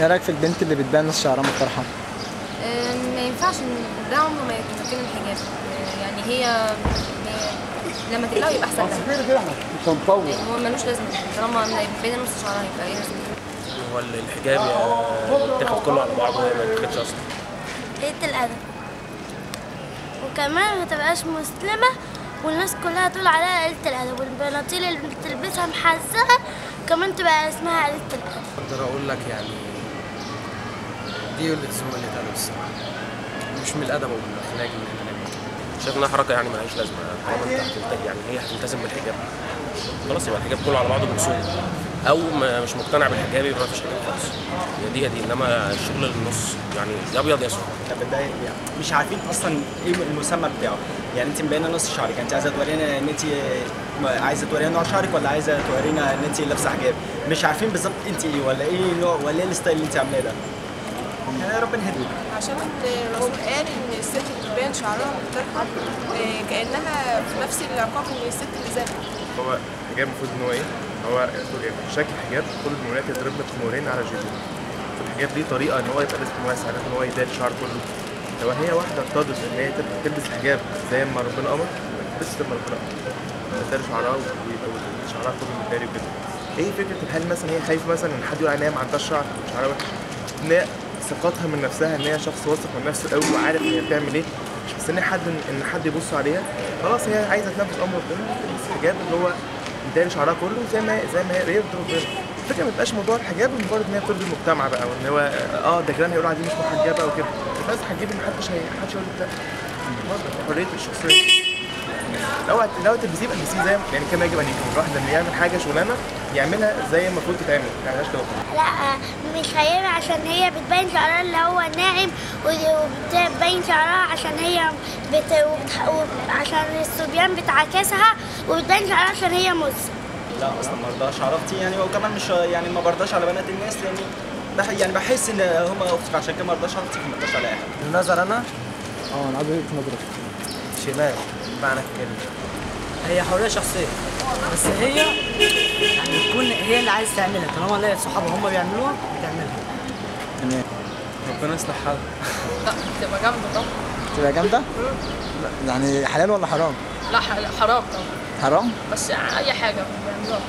ايه رايك في البنت اللي بتبان نص شعرها متطرحه؟ ما ينفعش ده عمره ما يكون الحجاب. يعني هي لما تقلعه يبقى احسن لها. يعني هو ملوش لازمه طالما بين نص شعرها يبقى ايه لازمه. هو الحجاب يتاخد كله على بعضه وهي ما يتاخدش اصلا. قلة الأدب، وكمان ما تبقاش مسلمة والناس كلها تقول عليها قلة الأدب، والبناطيل اللي بتلبسها محزقة كمان تبقى اسمها قلة الأدب. اقدر اقول لك يعني دي قلة ذوق اللي اتقالت الصراحة، مش من الأدب والأخلاق اللي احنا نعمل كده. شايف انها حركه يعني ملهاش لازمه، طالما انت يعني هي هتلتزم بالحجاب خلاص يبقى الحجاب كله على بعضه بمسؤول، او مش مقتنع بالحجاب يبقى ما فيش حجاب خالص. هي دي انما الشغل النص يعني يا ابيض يا اسود. طب ده يعني مش عارفين اصلا ايه المسمى بتاعه، يعني انت مبينه نص شعرك، انت عايزه تورينا ان انت عايزه تورينا نوع شعرك ولا عايزه تورينا ان انت لابسه حجاب؟ مش عارفين بالظبط انت ايه ولا ايه نوع ولا ايه الستايل اللي انت عاملاه ده. يعني ربنا يهديك. عشان الرسول قال ان الست بتبان شعرها متطرحه كانها في نفس العقاب من الست اللي زادت. هو الحجاب المفروض ان هو ايه؟ هو شكل حجاب كل المولات يضرب لك نورين على جلده. الحجاب دي طريقه ان هو يبقى جسم واسع، ان هو يداري الشعر كله. لو هي واحده ارتضت ان هي تلبس حجاب زي ما ربنا امر بس لما ربنا امر تداري شعرها ويبقى شعرها كله متداري وكده. ايه فكره الحال مثلا هي خايفه مثلا ان حد يقول عليها ما عندهاش شعر شعرها وحش، ان هي ثقتها من نفسها ان هي شخص واثق من نفسه قوي وعارف هي بتعمل ايه، مش مستني ان حد يبص عليها. خلاص هي عايزه تنفذ امر ربنا تلبس حجاب اللي هو يداري شعرها كله زي ما هي يرضي ربنا. الفكره ما تبقاش موضوع الحجاب مجرد ان هي بترضي المجتمع بقى، وان هو ده جيران هيقولوا على دي مش محجبه او كده. بس حجابي محدش يقول لك لا، حريه الشخصيه. لو تلبسيه يبقى تلبسيه زي يعني كما يجب ان يكون. الواحد لما يعمل حاجه شغلانه يعملها زي ما المفروض تتعمل، ما يعملهاش كده. لا مش خيبة عشان هي بتبين شعرها اللي هو ناعم، وبتبين شعرها عشان هي عشان الصبيان بتعاكسها، وبتبين شعرها عشان هي مص. لا اصلا ما برضاش عرفتي يعني، وكمان مش يعني ما برضاش على بنات الناس، يعني يعني بحس ان هم اختك عشان كده ما برضاش عرفتي ما برضاش على اي حاجه. النظر انا انا عايز وجهة نظرك. شمال بمعنى الكلمة. هي حرية شخصية، بس هي يعني تكون هي اللي عايز تعملها، طالما لقيت صحابها هم بيعملوها بتعملها. تمام. ربنا يصلح حالها. لا تبقى جامده طبعا. تبقى جامده؟ يعني حلال ولا حرام؟ لا حرام طبعا. حرام؟ بس اي حاجه بيعملوها.